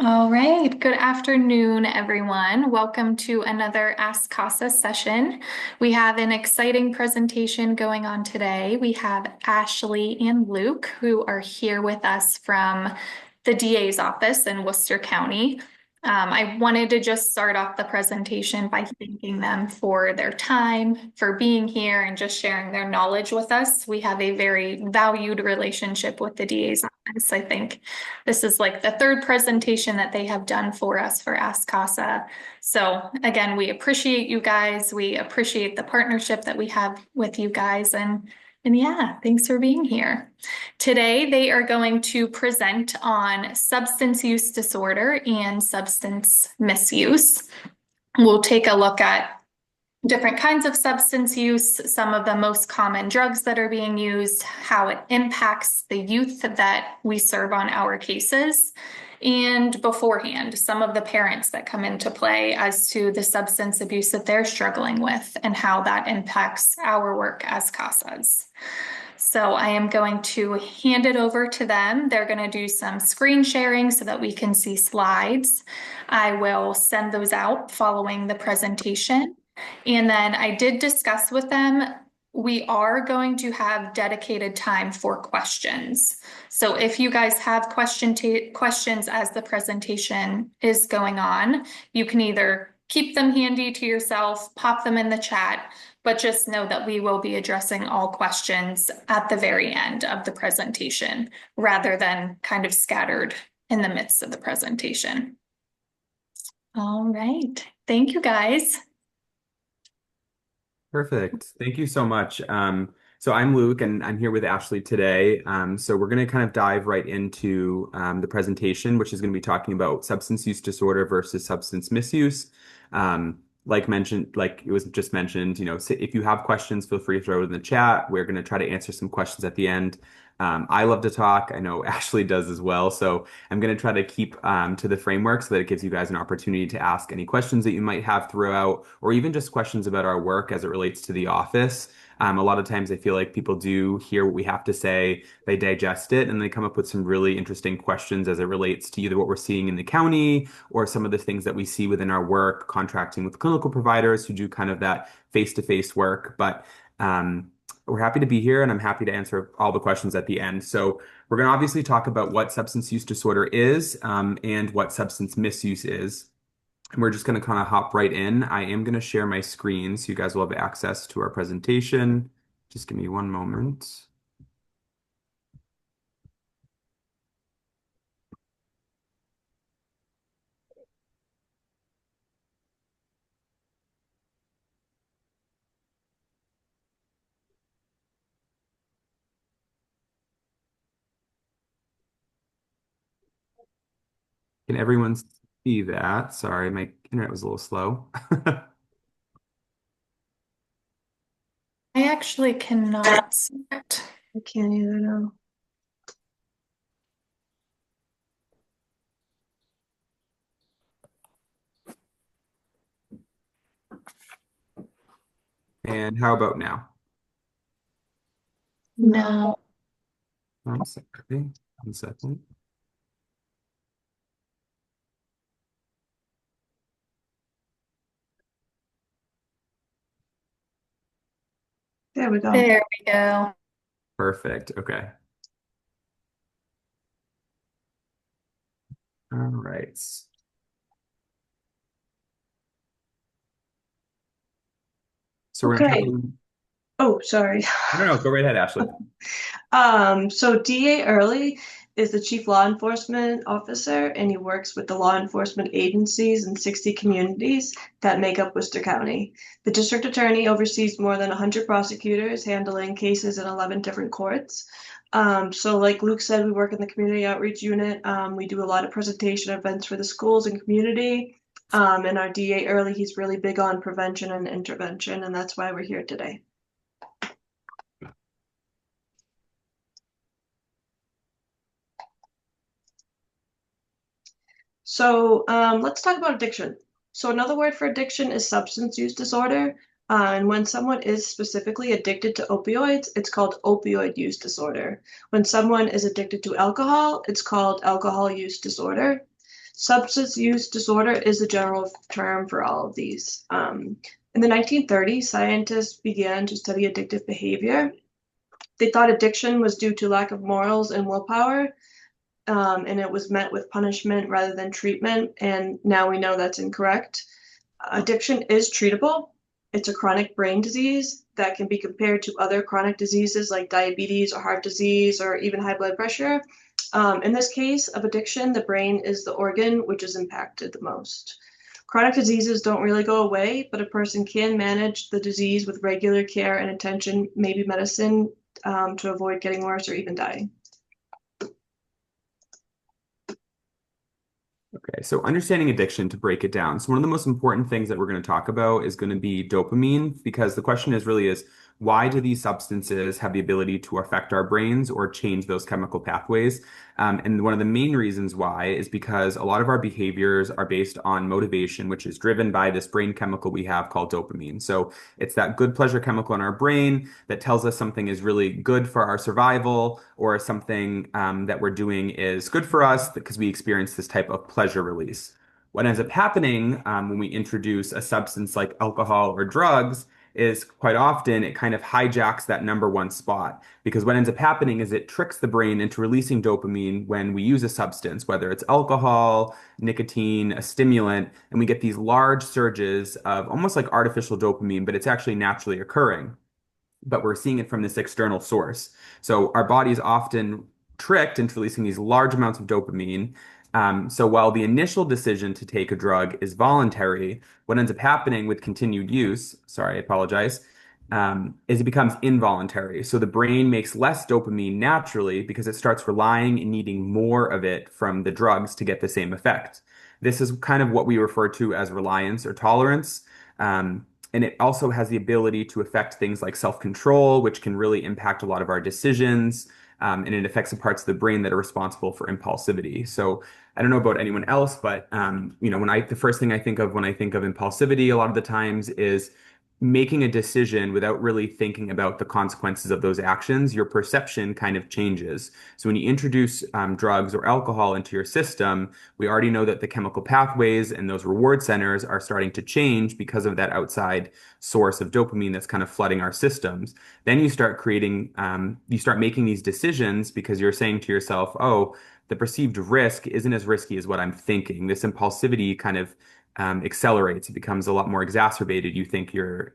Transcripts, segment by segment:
All right. Good afternoon, everyone. Welcome to another Ask CASA session. We have an exciting presentation going on today. We have Ashley and Luke, who are here with us from the DA's office in Worcester County. I wanted to just start off the presentation by thanking them for their time, for being here, and just sharing their knowledge with us. We have a very valued relationship with the DA's office. I think this is like the third presentation that they have done for us for Ask CASA. So again, we appreciate you guys. We appreciate the partnership that we have with you guys. And yeah, thanks for being here. Today, they are going to present on substance use disorder and substance misuse. We'll take a look at different kinds of substance use, some of the most common drugs that are being used, how it impacts the youth that we serve on our cases, and beforehand, some of the parents that come into play as to the substance abuse that they're struggling with and how that impacts our work as CASAs. So I am going to hand it over to them. They're going to do some screen sharing so that we can see slides. I will send those out following the presentation. And then I did discuss with them, we are going to have dedicated time for questions. So if you guys have questions as the presentation is going on, you can either keep them handy to yourself, pop them in the chat, but just know that we will be addressing all questions at the very end of the presentation rather than kind of scattered in the midst of the presentation. All right. Thank you, guys. Perfect. Thank you so much. So I'm Luke and I'm here with Ashley today. So we're going to kind of dive right into the presentation, which is going to be talking about substance use disorder versus substance misuse. Like it was just mentioned, if you have questions, feel free to throw it in the chat. We're going to try to answer some questions at the end. I love to talk. I know Ashley does as well. So I'm going to try to keep to the framework so that it gives you guys an opportunity to ask any questions that you might have throughout, or even just questions about our work as it relates to the office. A lot of times I feel like people do hear what we have to say, they digest it, and they come up with some really interesting questions as it relates to either what we're seeing in the county or some of the things that we see within our work, contracting with clinical providers who do kind of that face-to-face work. But we're happy to be here, and I'm happy to answer all the questions at the end. So we're going to obviously talk about what substance use disorder is, and what substance misuse is. And we're just going to kind of hop right in. I am going to share my screen so you guys will have access to our presentation. Just give me one moment. Can everyone see that? Sorry, my internet was a little slow. I actually cannot see it. I can't either now. And how about now? No. One second. One second. There we go. There we go. Perfect. Okay. All right. So we're gonna Okay. try. Oh, sorry. No, go right ahead, Ashley. So DA Early is the Chief Law Enforcement Officer, and he works with the law enforcement agencies in 60 communities that make up Worcester County. The District Attorney oversees more than 100 prosecutors handling cases in 11 different courts. So like Luke said, we work in the community outreach unit. We do a lot of presentation events for the schools and community. And our DA Early, he's really big on prevention and intervention, and that's why we're here today. So let's talk about addiction. So another word for addiction is substance use disorder. And when someone is specifically addicted to opioids, it's called opioid use disorder. When someone is addicted to alcohol, it's called alcohol use disorder. Substance use disorder is the general term for all of these. In the 1930s, scientists began to study addictive behavior. They thought addiction was due to lack of morals and willpower, and it was met with punishment rather than treatment. And now we know that's incorrect. Addiction is treatable. It's a chronic brain disease that can be compared to other chronic diseases like diabetes or heart disease or even high blood pressure. In this case of addiction, the brain is the organ which is impacted the most. Chronic diseases don't really go away, but a person can manage the disease with regular care and attention, maybe medicine, to avoid getting worse or even dying. Okay, so understanding addiction, to break it down. So one of the most important things that we're going to talk about is going to be dopamine, because the question is why do these substances have the ability to affect our brains or change those chemical pathways? And one of the main reasons why is because a lot of our behaviors are based on motivation, which is driven by this brain chemical we have called dopamine. So it's that good pleasure chemical in our brain that tells us something is really good for our survival, or something that we're doing is good for us because we experience this type of pleasure release. What ends up happening when we introduce a substance like alcohol or drugs is quite often it kind of hijacks that number one spot, because what ends up happening is it tricks the brain into releasing dopamine when we use a substance, whether it's alcohol, nicotine, a stimulant, and we get these large surges of almost like artificial dopamine, but it's actually naturally occurring, but we're seeing it from this external source. So our body is often tricked into releasing these large amounts of dopamine. So while the initial decision to take a drug is voluntary, what ends up happening with continued use, sorry, I apologize, is it becomes involuntary. So the brain makes less dopamine naturally because it starts relying and needing more of it from the drugs to get the same effect. This is kind of what we refer to as reliance or tolerance. And it also has the ability to affect things like self-control, which can really impact a lot of our decisions. And it affects the parts of the brain that are responsible for impulsivity. So I don't know about anyone else, but the first thing I think of when I think of impulsivity, a lot of the times is making a decision without really thinking about the consequences of those actions. Your perception kind of changes. So when you introduce drugs or alcohol into your system, we already know that the chemical pathways and those reward centers are starting to change because of that outside source of dopamine that's kind of flooding our systems. Then you start making these decisions because you're saying to yourself, oh, the perceived risk isn't as risky as what I'm thinking. This impulsivity kind of accelerates. It becomes a lot more exacerbated. You think you're,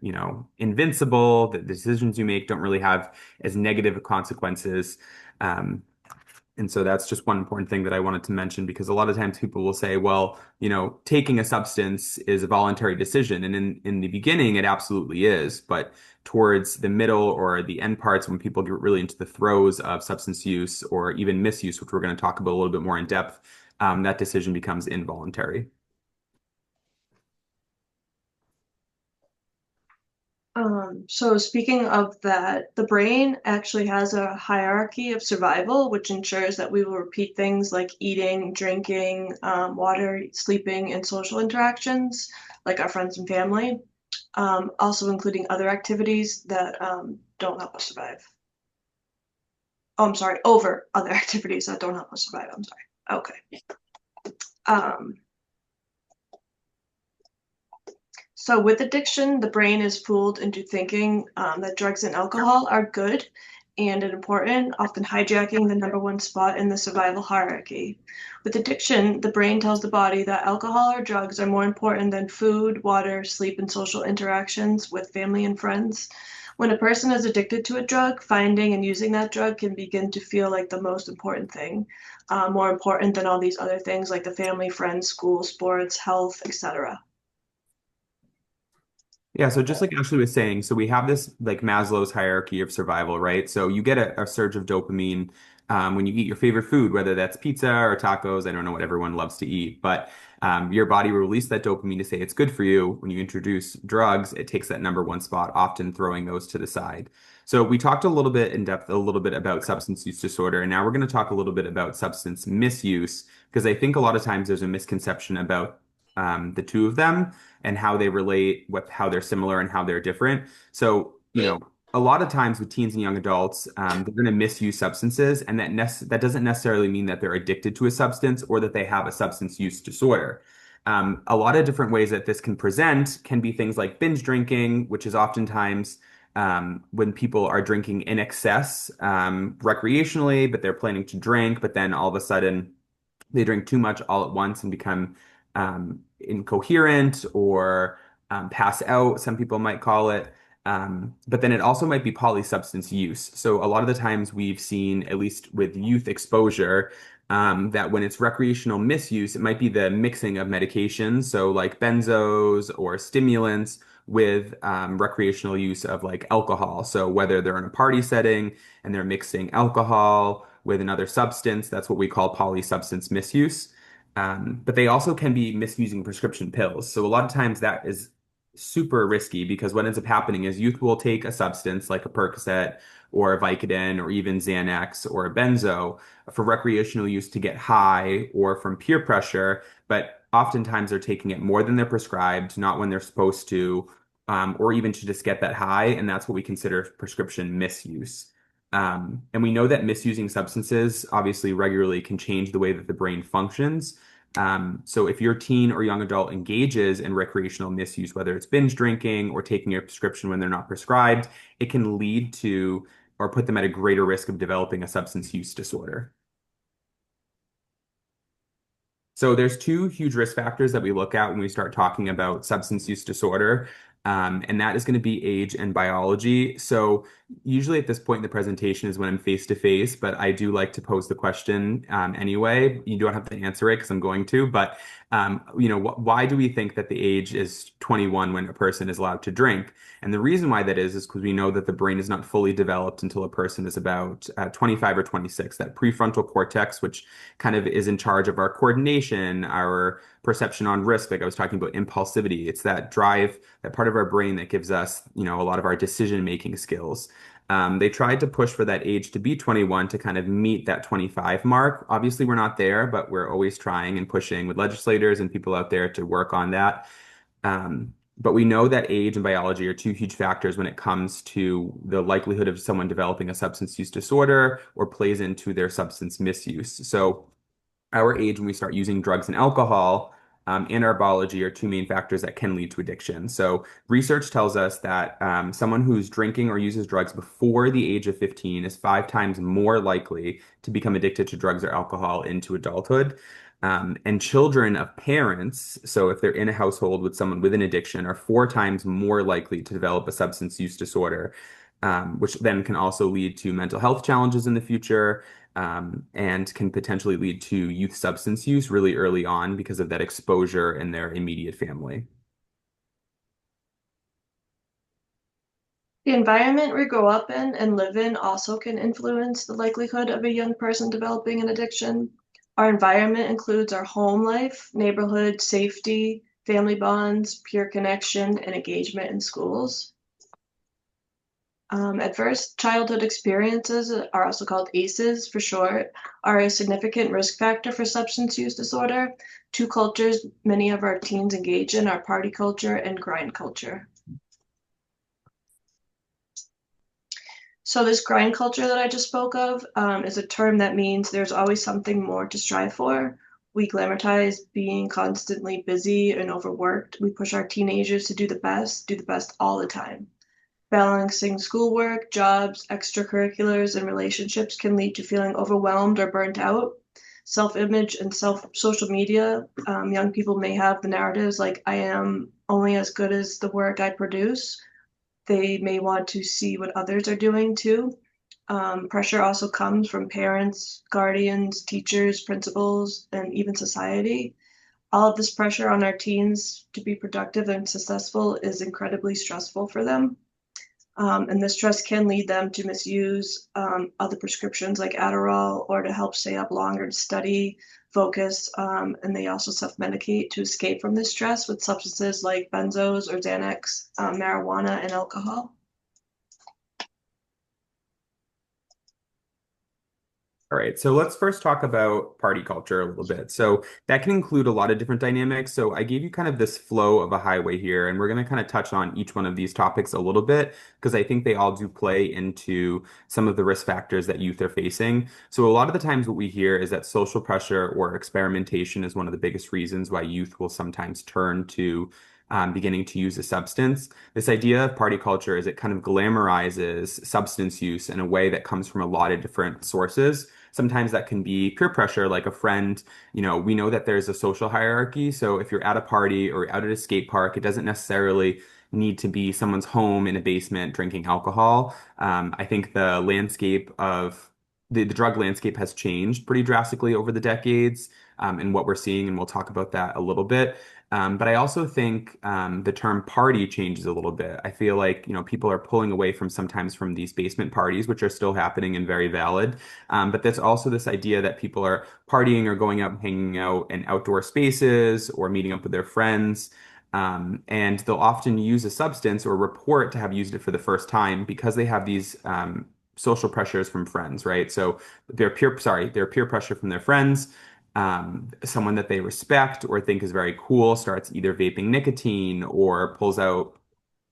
invincible. The decisions you make don't really have as negative consequences. And so that's just one important thing that I wanted to mention, because a lot of times people will say, well, taking a substance is a voluntary decision. And in the beginning, it absolutely is. But towards the middle or the end parts, when people get really into the throes of substance use or even misuse, which we're going to talk about a little bit more in depth, that decision becomes involuntary. So speaking of that, the brain actually has a hierarchy of survival, which ensures that we will repeat things like eating, drinking, water, sleeping, and social interactions, like our friends and family, also including other activities that don't help us survive. Oh, I'm sorry, over other activities that don't help us survive. I'm sorry. Okay. Um, So with addiction, the brain is fooled into thinking that drugs and alcohol are good and important, often hijacking the number one spot in the survival hierarchy. With addiction, the brain tells the body that alcohol or drugs are more important than food, water, sleep, and social interactions with family and friends. When a person is addicted to a drug, finding and using that drug can begin to feel like the most important thing, more important than all these other things like the family, friends, school, sports, health, etc. Yeah, so just like Ashley was saying, so we have this like Maslow's hierarchy of survival, right? So you get a surge of dopamine when you eat your favorite food, whether that's pizza or tacos. I don't know what everyone loves to eat, but your body will release that dopamine to say it's good for you. When you introduce drugs, it takes that number one spot, often throwing those to the side. So we talked a little bit in depth, a little bit about substance use disorder, and now we're going to talk a little bit about substance misuse, because I think a lot of times there's a misconception about the two of them and how they relate, how they're similar and how they're different. So, a lot of times with teens and young adults, they're going to misuse substances, and that doesn't necessarily mean that they're addicted to a substance or that they have a substance use disorder. A lot of different ways that this can present can be things like binge drinking, which is oftentimes when people are drinking in excess recreationally, but they're planning to drink, but then all of a sudden they drink too much all at once and become incoherent or pass out, some people might call it. But then it also might be polysubstance use. So a lot of the times we've seen, at least with youth exposure, that when it's recreational misuse, it might be the mixing of medications, so like benzos or stimulants with recreational use of like alcohol. So whether they're in a party setting and they're mixing alcohol with another substance, that's what we call polysubstance misuse. But they also can be misusing prescription pills. So a lot of times that is super risky because what ends up happening is youth will take a substance like a Percocet or a Vicodin or even Xanax or a benzo for recreational use to get high or from peer pressure, but oftentimes they're taking it more than they're prescribed, not when they're supposed to, or even to just get that high, and that's what we consider prescription misuse. And we know that misusing substances obviously regularly can change the way that the brain functions. So if your teen or young adult engages in recreational misuse, whether it's binge drinking or taking a prescription when they're not prescribed, it can lead to or put them at a greater risk of developing a substance use disorder. So there's two huge risk factors that we look at when we start talking about substance use disorder, and that is going to be age and biology. So usually at this point in the presentation is when I'm face to face, but I do like to pose the question anyway. You don't have to answer it because I'm going to, but why do we think that the age is 21 when a person is allowed to drink? And the reason why that is because we know that the brain is not fully developed until a person is about 25 or 26. That prefrontal cortex, which kind of is in charge of our coordination, our perception on risk, like I was talking about impulsivity. It's that drive, that part of our brain that gives us, a lot of our decision-making skills. They tried to push for that age to be 21 to kind of meet that 25 mark. Obviously, we're not there, but we're always trying and pushing with legislators and people out there to work on that. But we know that age and biology are two huge factors when it comes to the likelihood of someone developing a substance use disorder or plays into their substance misuse. So our age when we start using drugs and alcohol and our biology are two main factors that can lead to addiction. So research tells us that someone who's drinking or uses drugs before the age of 15 is 5 times more likely to become addicted to drugs or alcohol into adulthood. And children of parents, so if they're in a household with someone with an addiction, are 4 times more likely to develop a substance use disorder, which then can also lead to mental health challenges in the future, and can potentially lead to youth substance use really early on because of that exposure in their immediate family. The environment we grow up in and live in also can influence the likelihood of a young person developing an addiction. Our environment includes our home life, neighborhood, safety, family bonds, peer connection, and engagement in schools. Adverse childhood experiences are also called ACEs for short, are a significant risk factor for substance use disorder. Two cultures many of our teens engage in are party culture and grind culture. So this grind culture that I just spoke of is a term that means there's always something more to strive for. We glamorize being constantly busy and overworked. We push our teenagers to do the best all the time. Balancing schoolwork, jobs, extracurriculars, and relationships can lead to feeling overwhelmed or burnt out. Self-image and social media, young people may have the narratives like, I am only as good as the work I produce. They may want to see what others are doing too. Pressure also comes from parents, guardians, teachers, principals, and even society. All of this pressure on our teens to be productive and successful is incredibly stressful for them. And this stress can lead them to misuse other prescriptions like Adderall or to help stay up longer to study, focus, and they also self-medicate to escape from this stress with substances like benzos or Xanax, marijuana, and alcohol. All right, so let's first talk about party culture a little bit. So that can include a lot of different dynamics. So I gave you kind of this flow of a highway here, and we're going to kind of touch on each one of these topics a little bit because I think they all do play into some of the risk factors that youth are facing. So a lot of the times what we hear is that social pressure or experimentation is one of the biggest reasons why youth will sometimes turn to beginning to use a substance. This idea of party culture is it kind of glamorizes substance use in a way that comes from a lot of different sources. Sometimes that can be peer pressure, like a friend. We know that there's a social hierarchy. So if you're at a party or out at a skate park, it doesn't necessarily need to be someone's home in a basement drinking alcohol. I think the drug landscape has changed pretty drastically over the decades, and what we're seeing, and we'll talk about that a little bit. But I also think the term party changes a little bit. I feel like, people are pulling away sometimes from these basement parties, which are still happening and very valid. But there's also this idea that people are partying or going out and hanging out in outdoor spaces or meeting up with their friends. And they'll often use a substance or report to have used it for the first time because they have these social pressures from friends, right? So their peer pressure from their friends. Someone that they respect or think is very cool starts either vaping nicotine or pulls out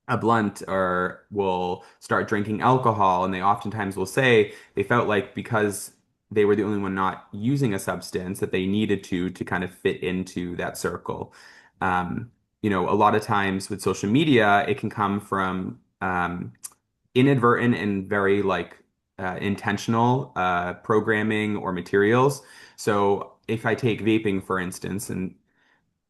a blunt or will start drinking alcohol. And they oftentimes will say they felt like because they were the only one not using a substance that they needed to kind of fit into that circle. A lot of times with social media, it can come from inadvertent and very intentional programming or materials. So if I take vaping, for instance, and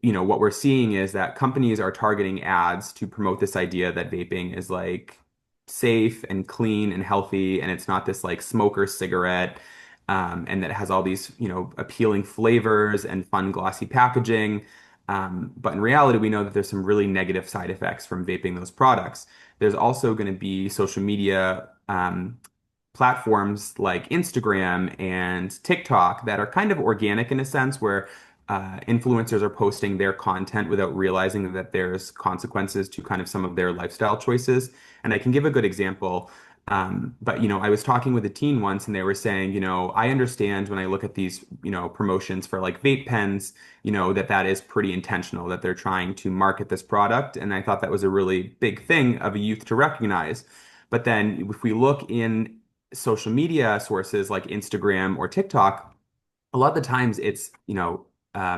what we're seeing is that companies are targeting ads to promote this idea that vaping is like safe and clean and healthy, and it's not this like smoker cigarette, and that it has all these, appealing flavors and fun glossy packaging. But in reality, we know that there's some really negative side effects from vaping those products. There's also going to be social media platforms like Instagram and TikTok that are kind of organic in a sense, where influencers are posting their content without realizing that there's consequences to kind of some of their lifestyle choices. And I can give a good example. But I was talking with a teen once, and they were saying, I understand when I look at these, promotions for like vape pens, that is pretty intentional, that they're trying to market this product. And I thought that was a really big thing of a youth to recognize. But then if we look in social media sources like Instagram or TikTok, a lot of the times it's,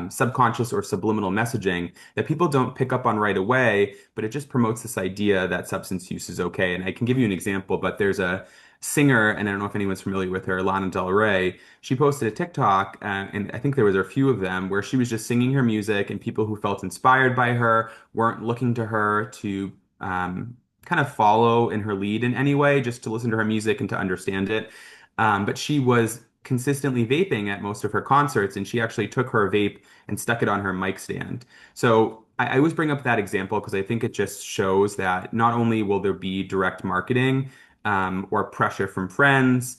subconscious or subliminal messaging that people don't pick up on right away, but it just promotes this idea that substance use is okay. And I can give you an example, but there's a singer, and I don't know if anyone's familiar with her, Lana Del Rey. She posted a TikTok, and I think there was a few of them where she was just singing her music, and people who felt inspired by her weren't looking to her to kind of follow in her lead in any way, just to listen to her music and to understand it. But she was consistently vaping at most of her concerts, and she actually took her vape and stuck it on her mic stand. So I always bring up that example because I think it just shows that not only will there be direct marketing or pressure from friends,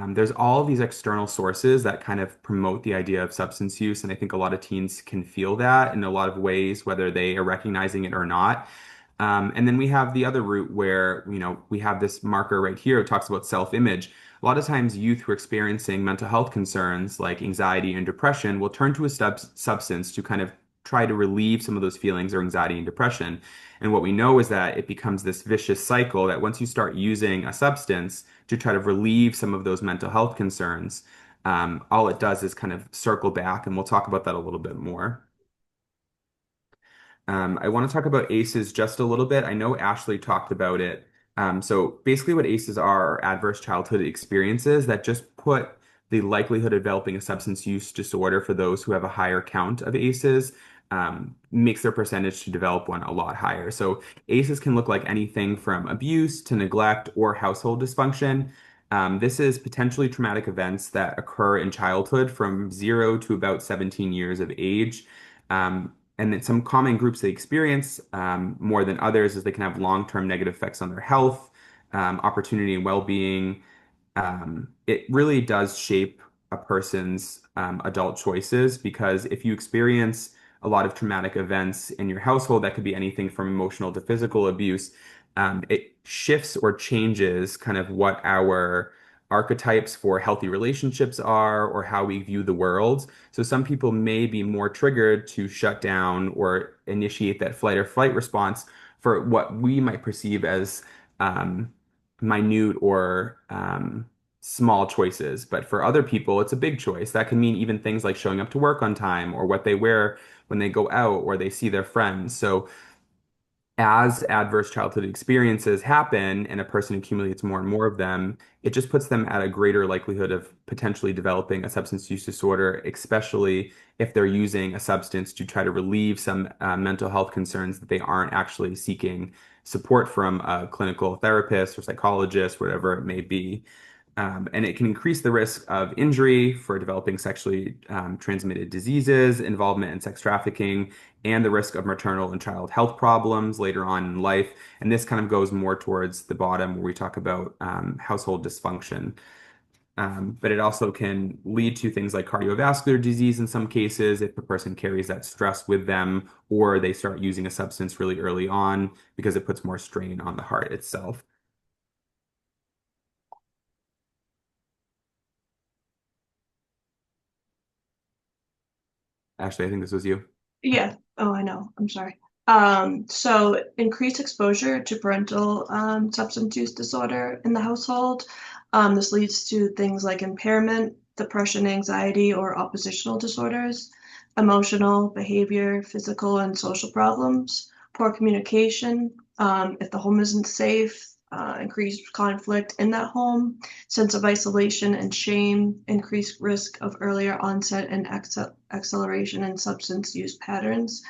there's all these external sources that kind of promote the idea of substance use. And I think a lot of teens can feel that in a lot of ways, whether they are recognizing it or not. And then we have the other route where, we have this marker right here. It talks about self-image. A lot of times youth who are experiencing mental health concerns like anxiety and depression will turn to a substance to kind of try to relieve some of those feelings or anxiety and depression. And what we know is that it becomes this vicious cycle that once you start using a substance to try to relieve some of those mental health concerns, all it does is kind of circle back, and we'll talk about that a little bit more. I want to talk about ACEs just a little bit. I know Ashley talked about it. So basically what ACEs are adverse childhood experiences that just put the likelihood of developing a substance use disorder for those who have a higher count of ACEs, makes their percentage to develop one a lot higher. So ACEs can look like anything from abuse to neglect or household dysfunction. This is potentially traumatic events that occur in childhood from 0 to about 17 years of age. And then some common groups they experience more than others is they can have long-term negative effects on their health, opportunity and well-being. It really does shape a person's adult choices, because if you experience a lot of traumatic events in your household, that could be anything from emotional to physical abuse, it shifts or changes kind of what our archetypes for healthy relationships are or how we view the world. So some people may be more triggered to shut down or initiate that flight or flight response for what we might perceive as um, minute or small choices. But for other people, it's a big choice. That can mean even things like showing up to work on time or what they wear when they go out or they see their friends. So as adverse childhood experiences happen and a person accumulates more and more of them, it just puts them at a greater likelihood of potentially developing a substance use disorder, especially if they're using a substance to try to relieve some mental health concerns that they aren't actually seeking support from a clinical therapist or psychologist, whatever it may be. And it can increase the risk of injury for developing sexually transmitted diseases, involvement in sex trafficking, and the risk of maternal and child health problems later on in life. And this kind of goes more towards the bottom where we talk about household dysfunction. But it also can lead to things like cardiovascular disease in some cases if the person carries that stress with them or they start using a substance really early on because it puts more strain on the heart itself. Ashley, I think this was you. Yeah. Oh, I know. I'm sorry. So increased exposure to parental substance use disorder in the household. This leads to things like impairment, depression, anxiety, or oppositional disorders, emotional, behavior, physical, and social problems, poor communication, if the home isn't safe, increased conflict in that home, sense of isolation and shame, increased risk of earlier onset and acceleration in substance use patterns,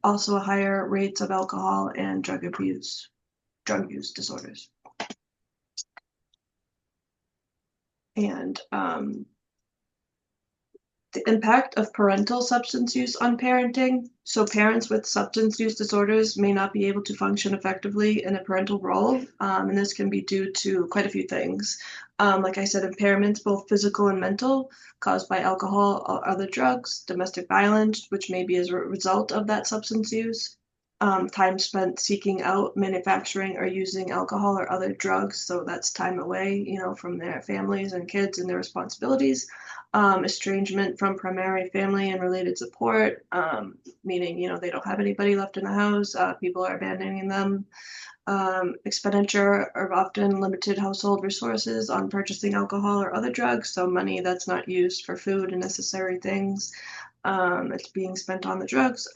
also higher rates of alcohol and drug use disorders. And the impact of parental substance use on parenting. So parents with substance use disorders may not be able to function effectively in a parental role, and this can be due to quite a few things. Like I said, impairments, both physical and mental, caused by alcohol or other drugs, domestic violence, which may be as a result of that substance use, time spent seeking out, manufacturing, or using alcohol or other drugs. So that's time away, from their families and kids and their responsibilities. Estrangement from primary family and related support, meaning, they don't have anybody left in the house, people are abandoning them. Expenditure of often limited household resources on purchasing alcohol or other drugs, so money that's not used for food and necessary things. It's being spent on the drugs.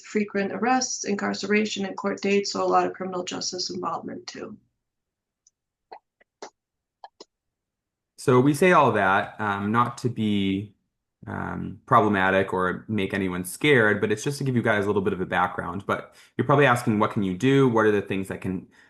Frequent arrests, incarceration, and court dates, so a lot of criminal justice involvement too. So we say all that not to be problematic or make anyone scared, but it's just to give you guys a little bit of a background. But you're probably asking, what can you do? What are the things that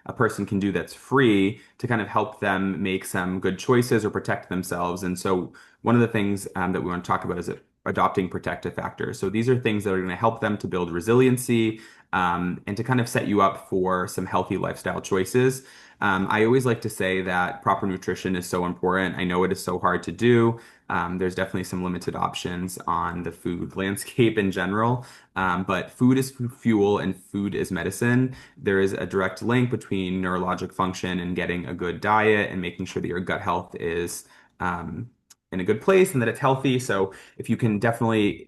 a person can do that's free to kind of help them make some good choices or protect themselves? And so one of the things that we want to talk about is adopting protective factors. So these are things that are going to help them to build resiliency and to kind of set you up for some healthy lifestyle choices. I always like to say that proper nutrition is so important. I know it is so hard to do. There's definitely some limited options on the food landscape in general, but food is fuel and food is medicine. There is a direct link between neurologic function and getting a good diet and making sure that your gut health is in a good place and that it's healthy. So if you can definitely,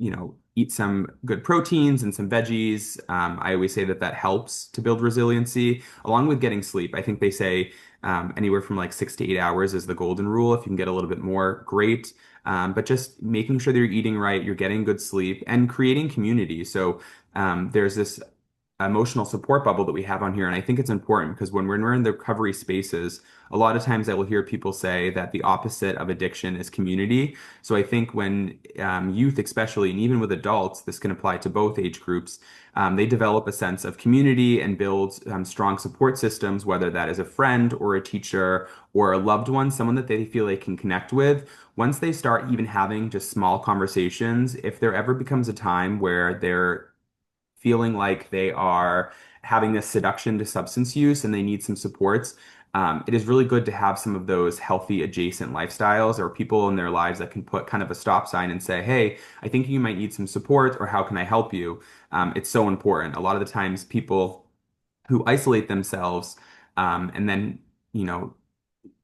eat some good proteins and some veggies, I always say that helps to build resiliency along with getting sleep. I think they say anywhere from like 6 to 8 hours is the golden rule. If you can get a little bit more, great. But just making sure that you're eating right, you're getting good sleep, and creating community. So there's this emotional support bubble that we have on here. And I think it's important because when we're in the recovery spaces, a lot of times I will hear people say that the opposite of addiction is community. So I think when youth, especially, and even with adults, this can apply to both age groups, they develop a sense of community and build strong support systems, whether that is a friend or a teacher or a loved one, someone that they feel they can connect with. Once they start even having just small conversations, if there ever becomes a time where they're feeling like they are having this seduction to substance use and they need some supports, it is really good to have some of those healthy adjacent lifestyles or people in their lives that can put kind of a stop sign and say, hey, I think you might need some support or how can I help you? It's so important. A lot of the times people who isolate themselves and then, you know,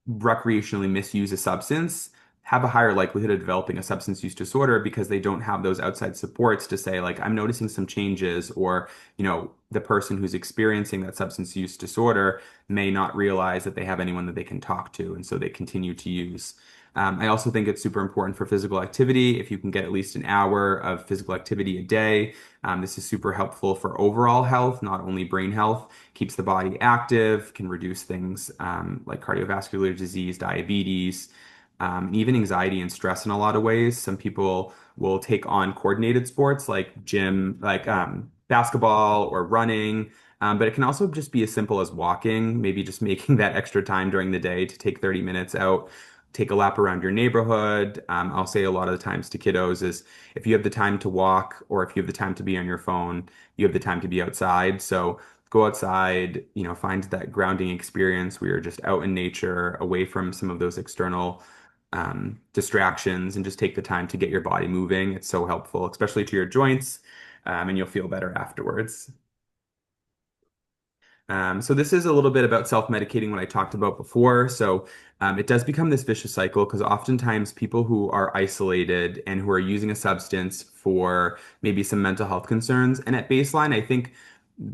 recreationally misuse a substance have a higher likelihood of developing a substance use disorder because they don't have those outside supports to say, like, I'm noticing some changes, or, the person who's experiencing that substance use disorder may not realize that they have anyone that they can talk to, and so they continue to use. I also think it's super important for physical activity. If you can get at least an hour of physical activity a day, this is super helpful for overall health, not only brain health. Keeps the body active, can reduce things like cardiovascular disease, diabetes, and even anxiety and stress in a lot of ways. Some people will take on coordinated sports like gym, like basketball or running. But it can also just be as simple as walking, maybe just making that extra time during the day to take 30 minutes out, take a lap around your neighborhood. I'll say a lot of the times to kiddos is if you have the time to walk or if you have the time to be on your phone, you have the time to be outside. So go outside, find that grounding experience where you're just out in nature, away from some of those external distractions, and just take the time to get your body moving. It's so helpful, especially to your joints, and you'll feel better afterwards. So this is a little bit about self-medicating, what I talked about before. So it does become this vicious cycle because oftentimes people who are isolated and who are using a substance for maybe some mental health concerns, and at baseline, I think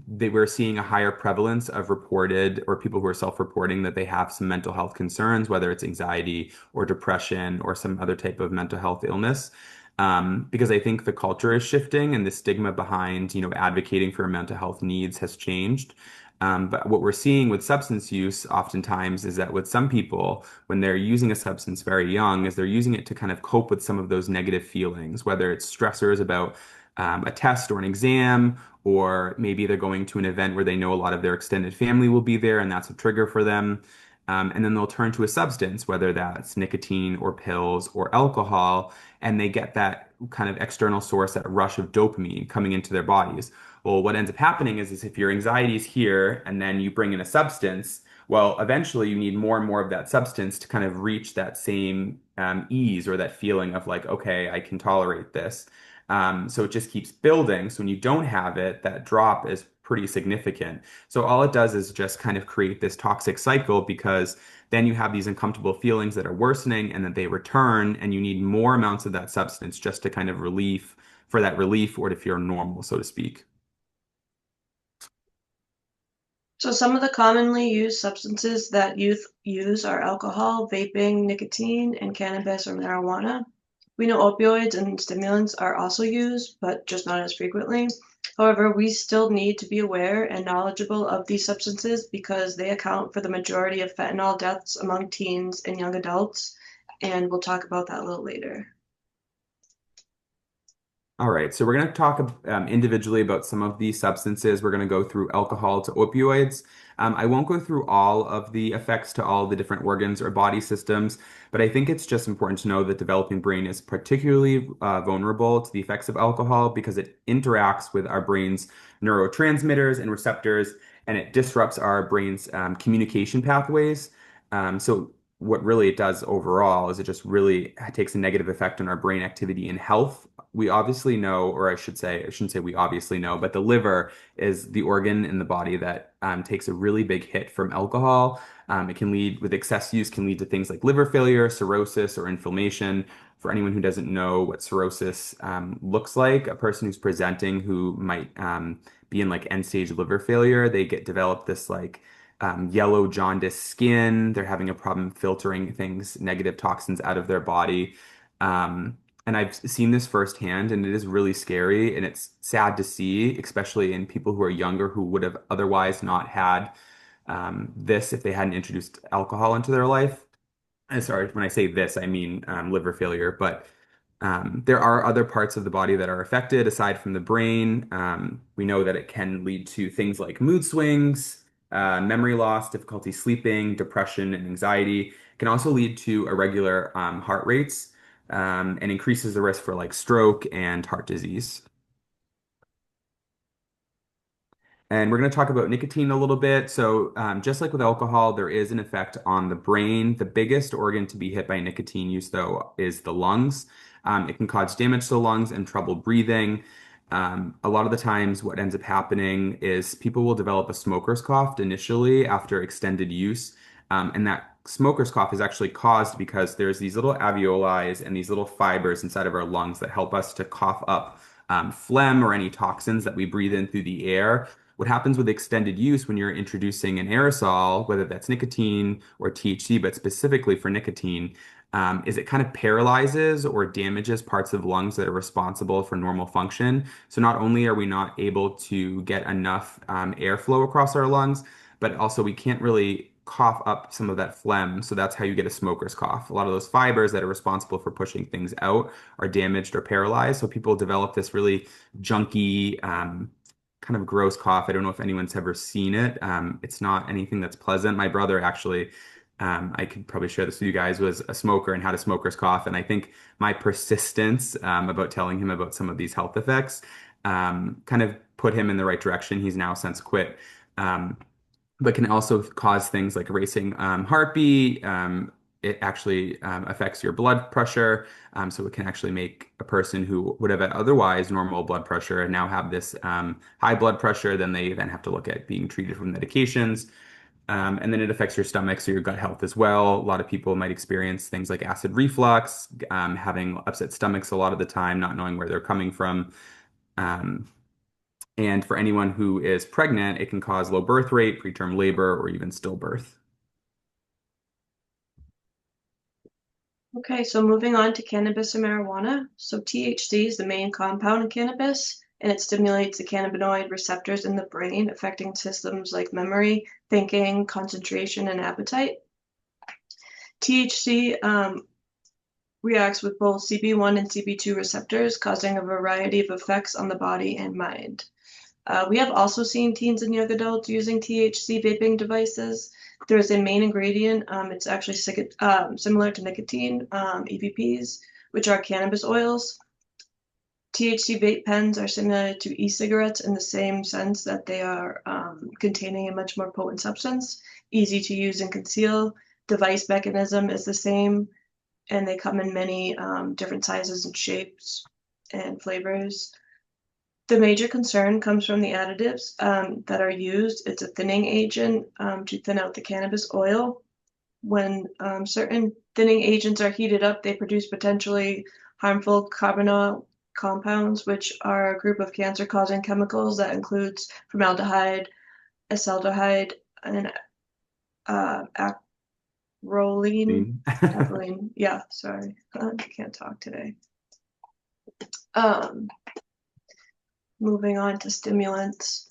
they were seeing a higher prevalence of reported or people who are self-reporting that they have some mental health concerns, whether it's anxiety or depression or some other type of mental health illness. Because I think the culture is shifting and the stigma behind, advocating for mental health needs has changed. But what we're seeing with substance use oftentimes is that with some people, when they're using a substance very young, is they're using it to kind of cope with some of those negative feelings, whether it's stressors about a test or an exam, or maybe they're going to an event where they know a lot of their extended family will be there, and that's a trigger for them. And then they'll turn to a substance, whether that's nicotine or pills or alcohol, and they get that kind of external source, that rush of dopamine coming into their bodies. Well, what ends up happening is if your anxiety is here and then you bring in a substance, well, eventually you need more and more of that substance to kind of reach that same ease or that feeling of like, okay, I can tolerate this. So it just keeps building. So when you don't have it, that drop is pretty significant. So all it does is just kind of create this toxic cycle because then you have these uncomfortable feelings that are worsening and then they return and you need more amounts of that substance just to kind of for that relief or to feel normal, so to speak. So some of the commonly used substances that youth use are alcohol, vaping, nicotine, and cannabis or marijuana. We know opioids and stimulants are also used, but just not as frequently. However, we still need to be aware and knowledgeable of these substances because they account for the majority of fentanyl deaths among teens and young adults, and we'll talk about that a little later. All right, so we're going to talk individually about some of these substances. We're going to go through alcohol to opioids. I won't go through all of the effects to all the different organs or body systems, but I think it's just important to know that developing brain is particularly vulnerable to the effects of alcohol because it interacts with our brain's neurotransmitters and receptors, and it disrupts our brain's communication pathways. So what really it does overall is it just really takes a negative effect on our brain activity and health. We obviously know, or I shouldn't say we obviously know, but the liver is the organ in the body that takes a really big hit from alcohol. It can lead, with excess use, can lead to things like liver failure, cirrhosis, or inflammation. For anyone who doesn't know what cirrhosis looks like, a person who's presenting who might be in like end-stage liver failure, they develop this like yellow jaundice skin. They're having a problem filtering things, negative toxins out of their body. And I've seen this firsthand, and it is really scary, and it's sad to see, especially in people who are younger who would have otherwise not had this if they hadn't introduced alcohol into their life. And sorry, when I say this, I mean liver failure, but there are other parts of the body that are affected aside from the brain. We know that it can lead to things like mood swings, memory loss, difficulty sleeping, depression, and anxiety. It can also lead to irregular heart rates and increases the risk for like stroke and heart disease. And we're going to talk about nicotine a little bit. So, just like with alcohol, there is an effect on the brain. The biggest organ to be hit by nicotine use, though, is the lungs. It can cause damage to the lungs and trouble breathing. A lot of the times, what ends up happening is people will develop a smoker's cough initially after extended use. And that smoker's cough is actually caused because there's these little alveoli and these little fibers inside of our lungs that help us to cough up phlegm or any toxins that we breathe in through the air. What happens with extended use when you're introducing an aerosol, whether that's nicotine or THC, but specifically for nicotine, is it kind of paralyzes or damages parts of lungs that are responsible for normal function. So not only are we not able to get enough airflow across our lungs, but also we can't really cough up some of that phlegm. So that's how you get a smoker's cough. A lot of those fibers that are responsible for pushing things out are damaged or paralyzed. So people develop this really junky, kind of gross cough. I don't know if anyone's ever seen it. It's not anything that's pleasant. My brother actually, I could probably share this with you guys, was a smoker and had a smoker's cough. And I think my persistence about telling him about some of these health effects kind of put him in the right direction. He's now since quit. But can also cause things like racing heartbeat. It actually affects your blood pressure. So it can actually make a person who would have had otherwise normal blood pressure and now have this high blood pressure. Then they then have to look at being treated with medications. And then it affects your stomach, so your gut health as well. A lot of people might experience things like acid reflux, having upset stomachs a lot of the time, not knowing where they're coming from. Um, and for anyone who is pregnant, it can cause low birth rate, preterm labor, or even stillbirth. Okay, so moving on to cannabis and marijuana. So THC is the main compound in cannabis, and it stimulates the cannabinoid receptors in the brain, affecting systems like memory, thinking, concentration, and appetite. THC reacts with both CB1 and CB2 receptors, causing a variety of effects on the body and mind. We have also seen teens and young adults using THC vaping devices. There is a main ingredient. It's actually similar to nicotine, EVPs, which are cannabis oils. THC vape pens are similar to e-cigarettes in the same sense that they are containing a much more potent substance, easy to use and conceal. Device mechanism is the same, and they come in many different sizes and shapes and flavors. The major concern comes from the additives that are used. It's a thinning agent to thin out the cannabis oil. When certain thinning agents are heated up, they produce potentially harmful carbonyl compounds, which are a group of cancer-causing chemicals that includes formaldehyde, acetaldehyde, and acrolein. Acrolein. Yeah, sorry, I can't talk today. Moving on to stimulants.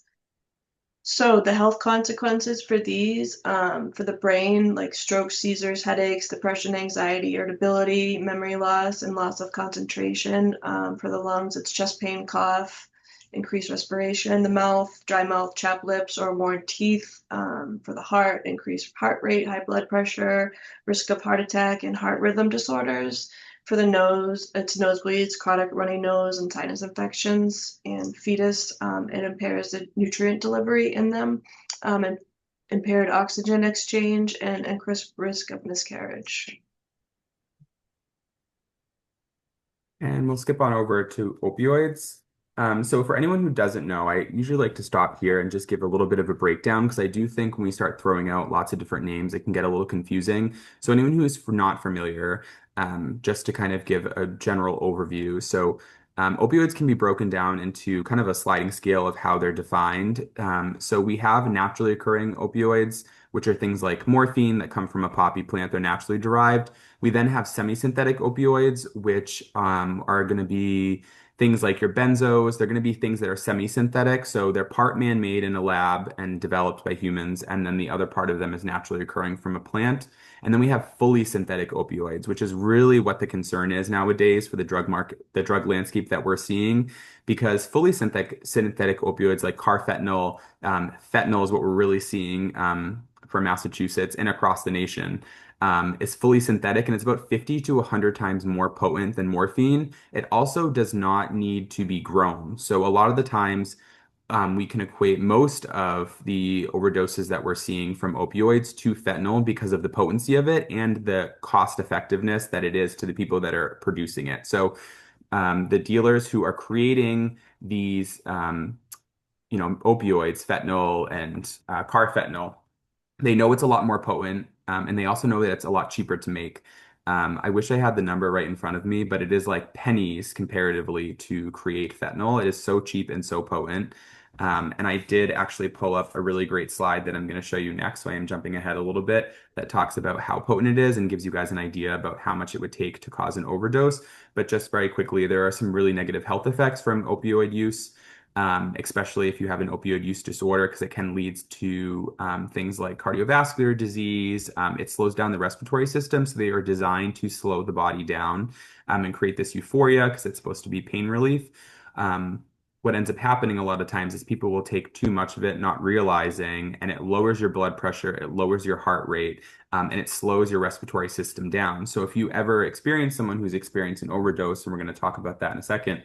So the health consequences for these, for the brain, like stroke, seizures, headaches, depression, anxiety, irritability, memory loss, and loss of concentration. For the lungs, it's chest pain, cough, increased respiration. The mouth, dry mouth, chapped lips, or worn teeth. For the heart, increased heart rate, high blood pressure, risk of heart attack, and heart rhythm disorders. For the nose, it's nosebleeds, chronic runny nose, and sinus infections. And fetus, it impairs the nutrient delivery in them, and impaired oxygen exchange, and increased risk of miscarriage. And we'll skip on over to opioids. So for anyone who doesn't know, I usually like to stop here and just give a little bit of a breakdown because I do think when we start throwing out lots of different names, it can get a little confusing. So anyone who is not familiar, just to kind of give a general overview. So opioids can be broken down into kind of a sliding scale of how they're defined. So we have naturally occurring opioids, which are things like morphine that come from a poppy plant. They're naturally derived. We then have semi-synthetic opioids, which are going to be things like your benzos. They're going to be things that are semi-synthetic. So they're part man-made in a lab and developed by humans. And then the other part of them is naturally occurring from a plant. And then we have fully synthetic opioids, which is really what the concern is nowadays for the drug market, the drug landscape that we're seeing, because fully synthetic opioids like carfentanil, fentanyl is what we're really seeing for Massachusetts and across the nation. Is fully synthetic and it's about 50 to 100 times more potent than morphine. It also does not need to be grown. So a lot of the times we can equate most of the overdoses that we're seeing from opioids to fentanyl because of the potency of it and the cost effectiveness that it is to the people that are producing it. So the dealers who are creating these, opioids, fentanyl and carfentanil, they know it's a lot more potent. And they also know that it's a lot cheaper to make. I wish I had the number right in front of me, but it is like pennies comparatively to create fentanyl. It is so cheap and so potent. And I did actually pull up a really great slide that I'm going to show you next. So I am jumping ahead a little bit that talks about how potent it is and gives you guys an idea about how much it would take to cause an overdose. But just very quickly, there are some really negative health effects from opioid use, especially if you have an opioid use disorder, because it can lead to things like cardiovascular disease. It slows down the respiratory system, so they are designed to slow the body down and create this euphoria because it's supposed to be pain relief. What ends up happening a lot of times is people will take too much of it, not realizing, and it lowers your blood pressure, it lowers your heart rate, and it slows your respiratory system down. So if you ever experience someone who's experienced an overdose, and we're going to talk about that in a second,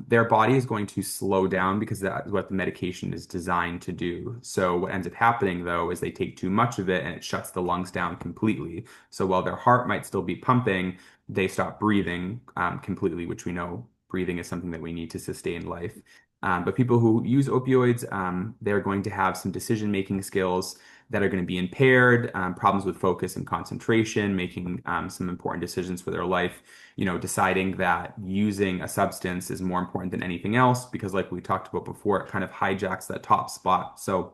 their body is going to slow down because that is what the medication is designed to do. So what ends up happening though is they take too much of it and it shuts the lungs down completely. So while their heart might still be pumping, they stop breathing completely, which we know breathing is something that we need to sustain life. But people who use opioids, they're going to have some decision-making skills that are going to be impaired, problems with focus and concentration, making some important decisions for their life, deciding that using a substance is more important than anything else because, like we talked about before, it kind of hijacks that top spot. So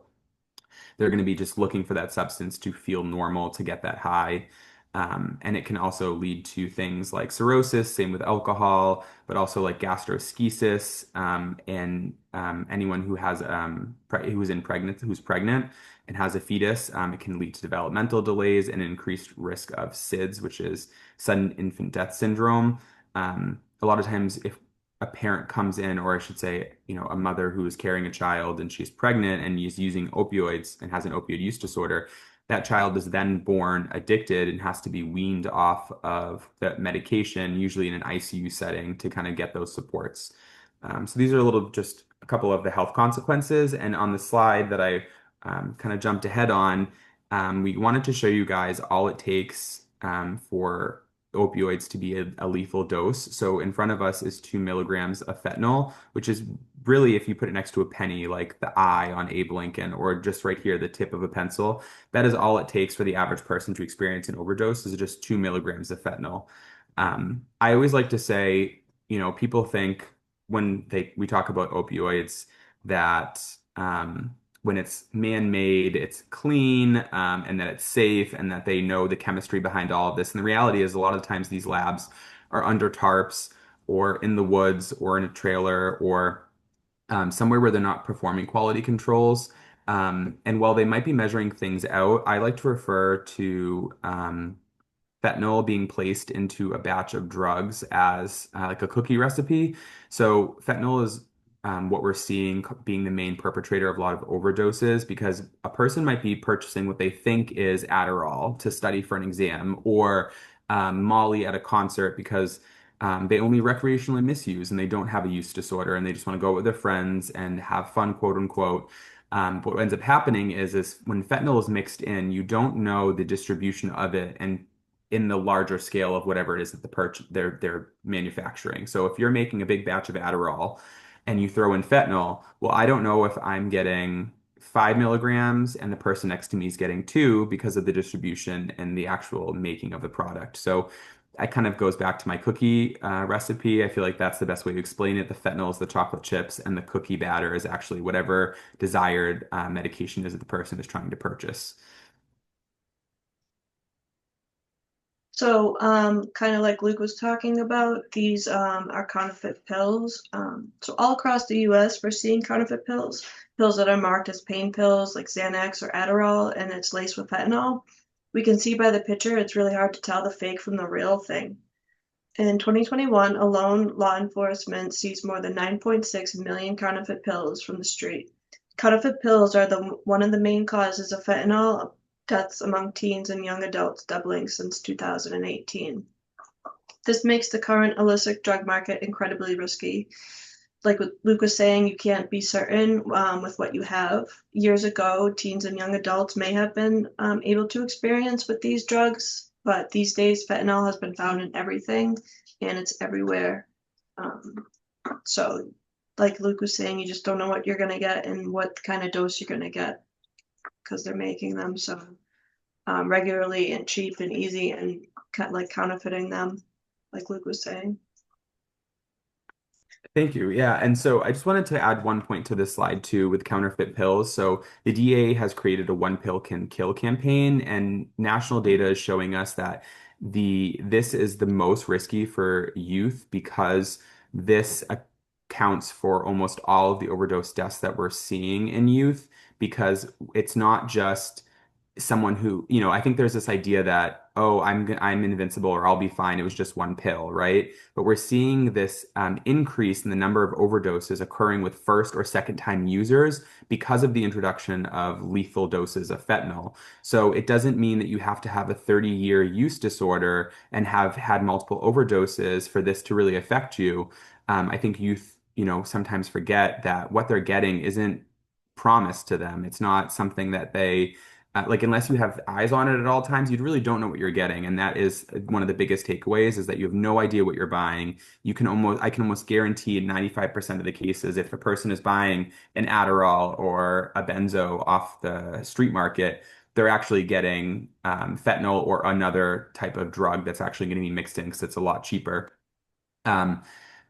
they're going to be just looking for that substance to feel normal, to get that high. And it can also lead to things like cirrhosis, same with alcohol, but also like gastroschisis, and anyone who has who's pregnant and has a fetus, it can lead to developmental delays and increased risk of SIDS, which is sudden infant death syndrome. A lot of times, if a parent comes in, or I should say, a mother who is carrying a child and she's pregnant and is using opioids and has an opioid use disorder, that child is then born addicted and has to be weaned off of the medication, usually in an ICU setting, to kind of get those supports. So these are just a couple of the health consequences. And on the slide that I kind of jumped ahead on, we wanted to show you guys all it takes for opioids to be a lethal dose. So in front of us is 2 milligrams of fentanyl, which is really, if you put it next to a penny, like the I on Abe Lincoln, or just right here, the tip of a pencil, that is all it takes for the average person to experience an overdose, is just 2 milligrams of fentanyl. I always like to say, people think when we talk about opioids that when it's man-made, it's clean, and that it's safe, and that they know the chemistry behind all of this. And the reality is, a lot of the times these labs are under tarps or in the woods or in a trailer or somewhere where they're not performing quality controls. And while they might be measuring things out, I like to refer to fentanyl being placed into a batch of drugs as like a cookie recipe. So fentanyl is what we're seeing being the main perpetrator of a lot of overdoses, because a person might be purchasing what they think is Adderall to study for an exam, or Molly at a concert because they only recreationally misuse and they don't have a use disorder and they just want to go with their friends and have fun, quote unquote. But what ends up happening is when fentanyl is mixed in, you don't know the distribution of it and in the larger scale of whatever it is that they're manufacturing. So if you're making a big batch of Adderall and you throw in fentanyl, well, I don't know if I'm getting 5 milligrams and the person next to me is getting 2 because of the distribution and the actual making of the product. So it kind of goes back to my cookie recipe. I feel like that's the best way to explain it. The fentanyl is the chocolate chips, and the cookie batter is actually whatever desired medication is that the person is trying to purchase. So, kind of like Luke was talking about, these are counterfeit pills. So all across the US, we're seeing counterfeit pills, pills that are marked as pain pills like Xanax or Adderall, and it's laced with fentanyl. We can see by the picture, it's really hard to tell the fake from the real thing. In 2021 alone, law enforcement seized more than 9.6 million counterfeit pills from the street. Counterfeit pills are one of the main causes of fentanyl deaths among teens and young adults, doubling since 2018. This makes the current illicit drug market incredibly risky. Like what Luke was saying, you can't be certain with what you have. Years ago, teens and young adults may have been able to experience with these drugs, but these days fentanyl has been found in everything and it's everywhere. So like Luke was saying, you just don't know what you're going to get and what kind of dose you're going to get because they're making them. So regularly and cheap and easy and like counterfeiting them, like Luke was saying. Thank you. Yeah. And so I just wanted to add one point to this slide too with counterfeit pills. So the DA has created a one pill can kill campaign, and national data is showing us that this is the most risky for youth because this accounts for almost all of the overdose deaths that we're seeing in youth because it's not just someone who, I think there's this idea that, oh, I'm invincible or I'll be fine. It was just one pill, right? But we're seeing this increase in the number of overdoses occurring with first or second time users because of the introduction of lethal doses of fentanyl. So it doesn't mean that you have to have a 30-year use disorder and have had multiple overdoses for this to really affect you. I think youth, sometimes forget that what they're getting isn't promised to them. It's not something that they like unless you have eyes on it at all times, you really don't know what you're getting. And that is one of the biggest takeaways is that you have no idea what you're buying. I can almost guarantee in 95% of the cases, if a person is buying an Adderall or a benzo off the street market, they're actually getting fentanyl or another type of drug that's actually going to be mixed in because it's a lot cheaper. Um,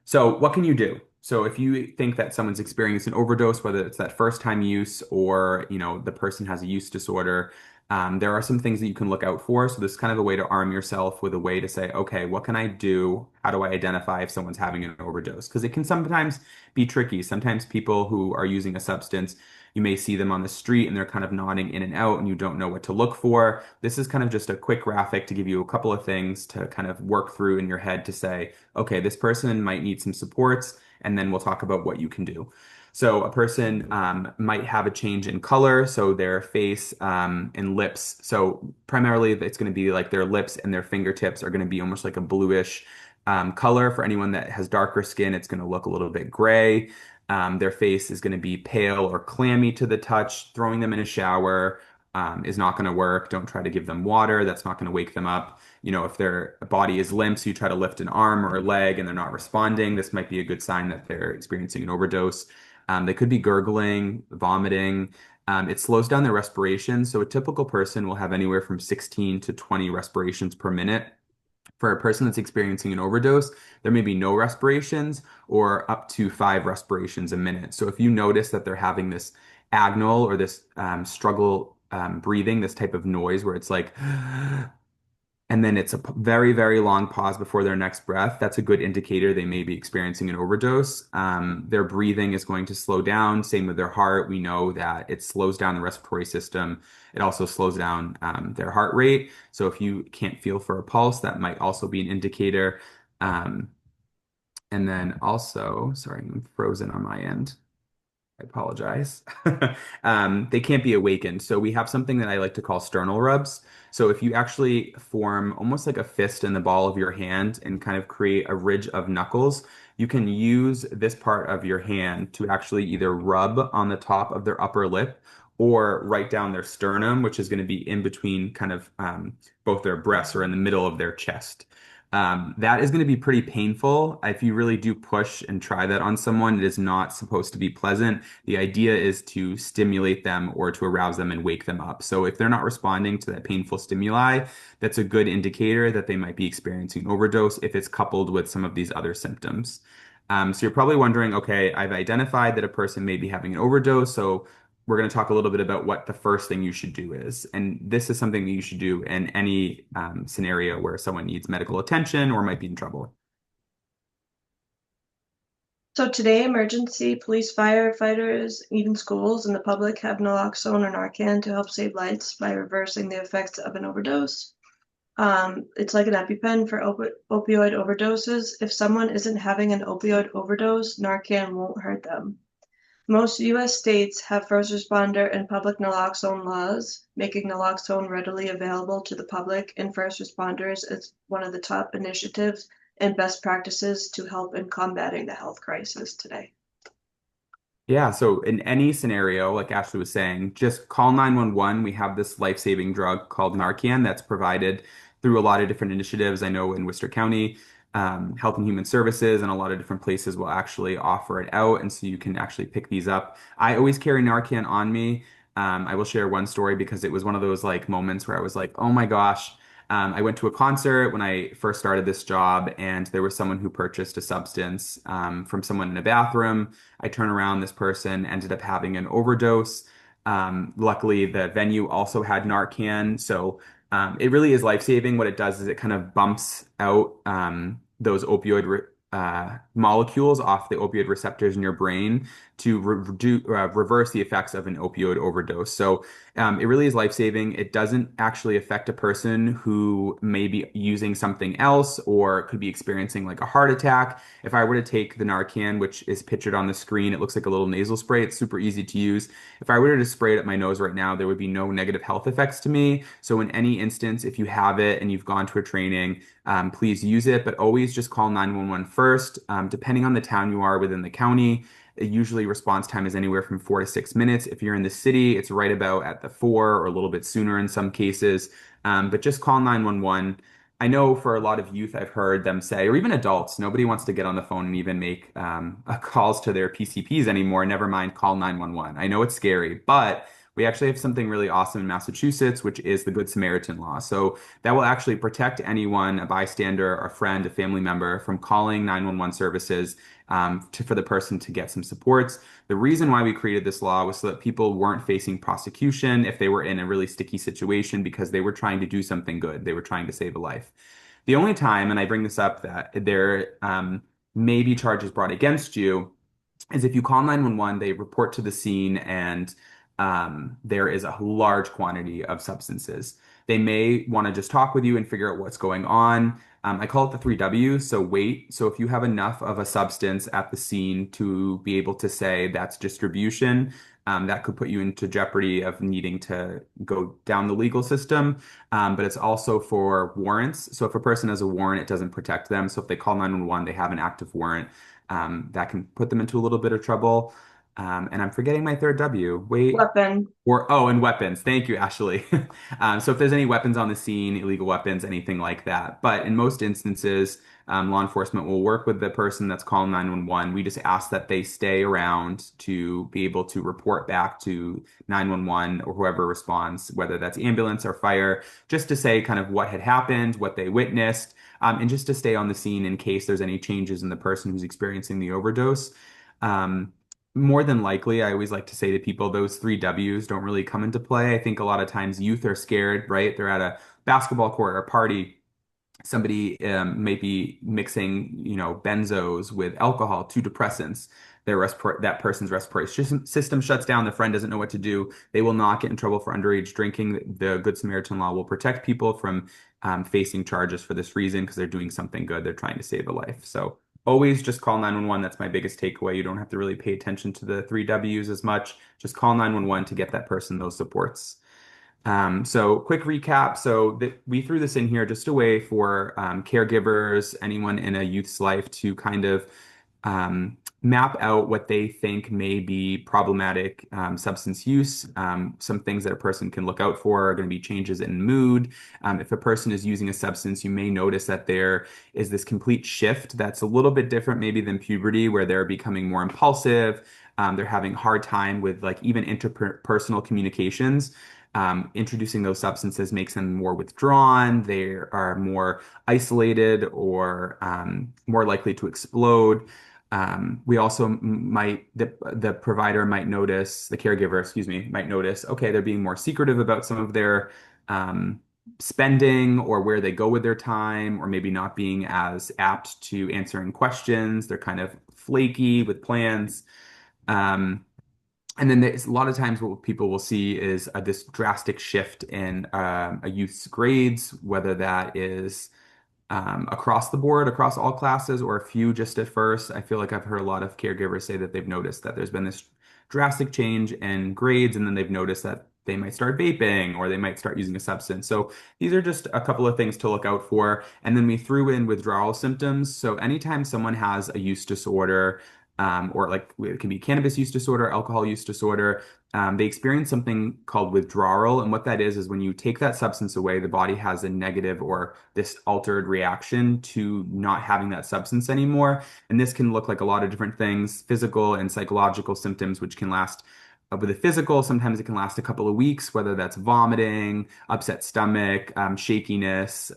so what can you do? So if you think that someone's experienced an overdose, whether it's that first time use or, the person has a use disorder, there are some things that you can look out for. So this is kind of a way to arm yourself with a way to say, okay, what can I do? How do I identify if someone's having an overdose? Because it can sometimes be tricky. Sometimes people who are using a substance, you may see them on the street and they're kind of nodding in and out and you don't know what to look for. This is kind of just a quick graphic to give you a couple of things to kind of work through in your head to say, okay, this person might need some supports, and then we'll talk about what you can do. So a person might have a change in color, so their face and lips. So primarily, it's going to be like their lips and their fingertips are going to be almost like a bluish color. For anyone that has darker skin, it's going to look a little bit gray. Their face is going to be pale or clammy to the touch. Throwing them in a shower is not going to work. Don't try to give them water. That's not going to wake them up. If their body is limp, so you try to lift an arm or a leg and they're not responding, this might be a good sign that they're experiencing an overdose. They could be gurgling, vomiting. It slows down their respiration. So a typical person will have anywhere from 16 to 20 respirations per minute. For a person that's experiencing an overdose, there may be no respirations or up to 5 respirations a minute. So if you notice that they're having this agonal or this struggle breathing, this type of noise where it's like, and then it's a very, very long pause before their next breath, that's a good indicator they may be experiencing an overdose. Their breathing is going to slow down. Same with their heart. We know that it slows down the respiratory system. It also slows down their heart rate. So if you can't feel for a pulse, that might also be an indicator. Um, and then also, sorry, I'm frozen on my end. I apologize. They can't be awakened. So we have something that I like to call sternal rubs. So if you actually form almost like a fist in the ball of your hand and kind of create a ridge of knuckles, you can use this part of your hand to actually either rub on the top of their upper lip or right down their sternum, which is going to be in between kind of both their breasts or in the middle of their chest. That is going to be pretty painful. If you really do push and try that on someone, it is not supposed to be pleasant. The idea is to stimulate them or to arouse them and wake them up. So if they're not responding to that painful stimuli, that's a good indicator that they might be experiencing overdose if it's coupled with some of these other symptoms. So you're probably wondering, okay, I've identified that a person may be having an overdose. So we're going to talk a little bit about what the first thing you should do is. And this is something that you should do in any scenario where someone needs medical attention or might be in trouble. So today, emergency, police, firefighters, even schools and the public have naloxone or Narcan to help save lives by reversing the effects of an overdose. It's like an EpiPen for opioid overdoses. If someone isn't having an opioid overdose, Narcan won't hurt them. Most U.S. states have first responder and public naloxone laws, making naloxone readily available to the public and first responders as one of the top initiatives and best practices to help in combating the health crisis today. Yeah, so in any scenario, like Ashley was saying, just call 911. We have this life-saving drug called Narcan that's provided through a lot of different initiatives. I know in Worcester County, Health and Human Services and a lot of different places will actually offer it out. And so you can actually pick these up. I always carry Narcan on me. I will share one story because it was one of those like moments where I was like, oh my gosh. I went to a concert when I first started this job, and there was someone who purchased a substance from someone in a bathroom. I turn around, this person ended up having an overdose. Luckily, the venue also had Narcan, so it really is life-saving. What it does is it kind of bumps out those molecules off the opioid receptors in your brain to reverse the effects of an opioid overdose. So it really is life-saving. It doesn't actually affect a person who may be using something else or could be experiencing like a heart attack. If I were to take the Narcan, which is pictured on the screen, it looks like a little nasal spray. It's super easy to use. If I were to spray it at my nose right now, there would be no negative health effects to me. So in any instance, if you have it and you've gone to a training, please use it, but always just call 911 first. Depending on the town you are within the county, usually response time is anywhere from 4 to 6 minutes. If you're in the city, it's right about at the 4 or a little bit sooner in some cases. But just call 911. I know for a lot of youth, I've heard them say, or even adults, nobody wants to get on the phone and even make calls to their PCPs anymore, never mind call 911. I know it's scary, but we actually have something really awesome in Massachusetts, which is the Good Samaritan law. So that will actually protect anyone, a bystander, a friend, a family member, from calling 911 services for the person to get some supports. The reason why we created this law was so that people weren't facing prosecution if they were in a really sticky situation because they were trying to do something good. They were trying to save a life. The only time, and I bring this up, that there may be charges brought against you is if you call 911, they report to the scene and there is a large quantity of substances. They may want to just talk with you and figure out what's going on. I call it the three W's. So wait. So if you have enough of a substance at the scene to be able to say that's distribution, that could put you into jeopardy of needing to go down the legal system. But it's also for warrants. So if a person has a warrant, it doesn't protect them. So if they call 911, they have an active warrant, that can put them into a little bit of trouble. And I'm forgetting my third W. Wait. Weapon. Or, oh, and weapons. Thank you, Ashley. So if there's any weapons on the scene, illegal weapons, anything like that. But in most instances, law enforcement will work with the person that's calling 911. We just ask that they stay around to be able to report back to 911 or whoever responds, whether that's ambulance or fire, just to say kind of what had happened, what they witnessed, and just to stay on the scene in case there's any changes in the person who's experiencing the overdose. More than likely, I always like to say to people, those three W's don't really come into play. I think a lot of times youth are scared, right? They're at a basketball court or a party. Somebody may be mixing, benzos with alcohol, two depressants. That person's respiratory system shuts down. The friend doesn't know what to do. They will not get in trouble for underage drinking. The Good Samaritan law will protect people from facing charges for this reason because they're doing something good. They're trying to save a life. So always just call 911. That's my biggest takeaway. You don't have to really pay attention to the three W's as much. Just call 911 to get that person those supports. So quick recap. So we threw this in here just a way for caregivers, anyone in a youth's life to kind of map out what they think may be problematic substance use. Some things that a person can look out for are going to be changes in mood. If a person is using a substance, you may notice that there is this complete shift that's a little bit different maybe than puberty, where they're becoming more impulsive. They're having a hard time with like even interpersonal communications. Introducing those substances makes them more withdrawn. They are more isolated or more likely to explode. We also the provider might notice, the caregiver, excuse me, might notice, okay, they're being more secretive about some of their spending or where they go with their time, or maybe not being as apt to answering questions. They're kind of flaky with plans. And then there's a lot of times what people will see is this drastic shift in a youth's grades, whether that is across the board, across all classes, or a few just at first. I feel like I've heard a lot of caregivers say that they've noticed that there's been this drastic change in grades, and then they've noticed that they might start vaping or they might start using a substance. So these are just a couple of things to look out for. And then we threw in withdrawal symptoms. So anytime someone has a use disorder, or like it can be cannabis use disorder, alcohol use disorder, they experience something called withdrawal. And what that is when you take that substance away, the body has a negative or this altered reaction to not having that substance anymore. And this can look like a lot of different things, physical and psychological symptoms, which can last with the physical, sometimes it can last a couple of weeks, whether that's vomiting, upset stomach, shakiness,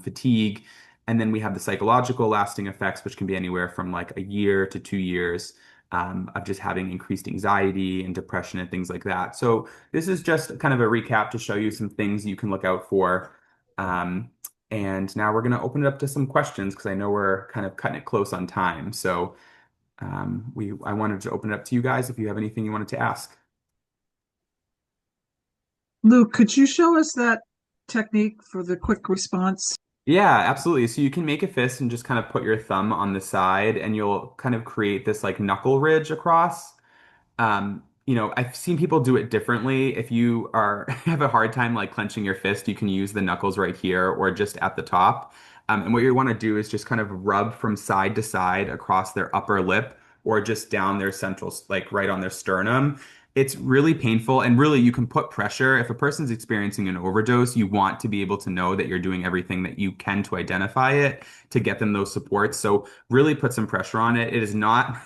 fatigue. And then we have the psychological lasting effects, which can be anywhere from like a year to 2 years of just having increased anxiety and depression and things like that. So this is just kind of a recap to show you some things you can look out for. And now we're going to open it up to some questions because I know we're kind of cutting it close on time. So I wanted to open it up to you guys if you have anything you wanted to ask. Luke, could you show us that technique for the quick response? Yeah, absolutely. So you can make a fist and just kind of put your thumb on the side and you'll kind of create this like knuckle ridge across. I've seen people do it differently. If you are have a hard time like clenching your fist, you can use the knuckles right here or just at the top. And what you want to do is just kind of rub from side to side across their upper lip or just down their central, like right on their sternum. It's really painful and really you can put pressure. If a person's experiencing an overdose, you want to be able to know that you're doing everything that you can to identify it to get them those supports. So really put some pressure on it. It is not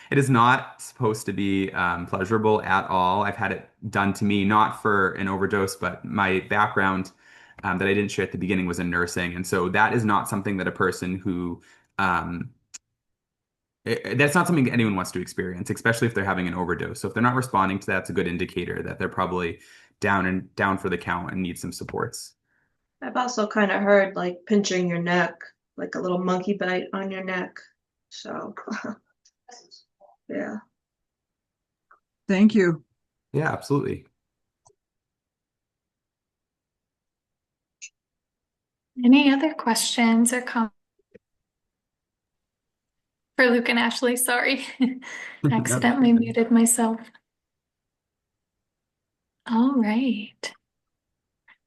it is not supposed to be pleasurable at all. I've had it done to me, not for an overdose, but my background that I didn't share at the beginning was in nursing. And so that is not something that a person who, that's not something anyone wants to experience, especially if they're having an overdose. So if they're not responding to that, it's a good indicator that they're probably down for the count and need some supports. I've also kind of heard like pinching your neck, like a little monkey bite on your neck. So, yeah. Thank you. Yeah, absolutely. Any other questions or comments for Luke and Ashley? Sorry, accidentally muted myself. All right.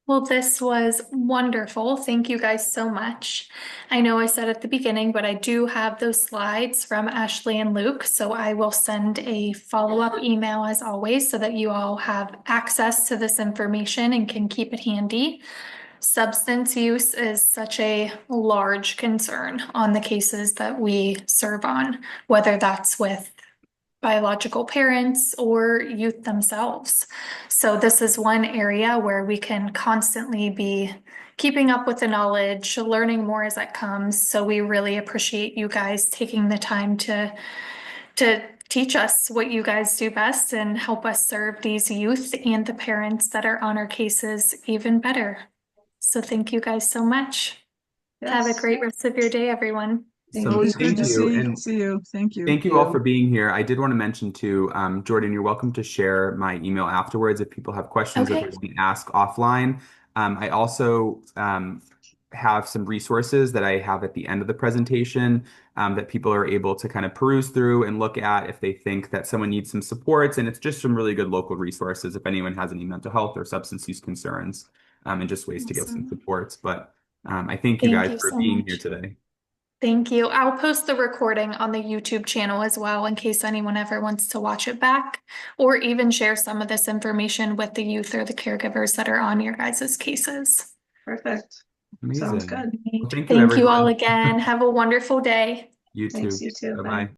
Well, this was wonderful. Thank you guys so much. I know I said at the beginning, but I do have those slides from Ashley and Luke, so I will send a follow-up email as always so that you all have access to this information and can keep it handy. Substance use is such a large concern on the cases that we serve on, whether that's with biological parents or youth themselves. So this is one area where we can constantly be keeping up with the knowledge, learning more as it comes. So we really appreciate you guys taking the time to teach us what you guys do best and help us serve these youth and the parents that are on our cases even better. So thank you guys so much. Have a great rest of your day, everyone. Always good Thank to you. And see you. Thank you. thank you all for being here. I did want to mention too, Jordan, you're welcome to share my email afterwards if people have questions that Okay. they can ask offline. I also have some resources that I have at the end of the presentation that people are able to kind of peruse through and look at if they think that someone needs some supports. And it's just some really good local resources if anyone has any mental health or substance use concerns and just ways to get some Awesome. supports. But I thank you Thank guys you for so being much. here today. Thank you. I'll post the recording on the YouTube channel as well in case anyone ever wants to watch it back or even share some of this information with the youth or the caregivers that are on your guys' cases. Perfect. Sounds Amazing. good. Well, thank you, Thank you all everyone. again. Have a wonderful day. You Thanks, too. you too. Bye-bye. Bye.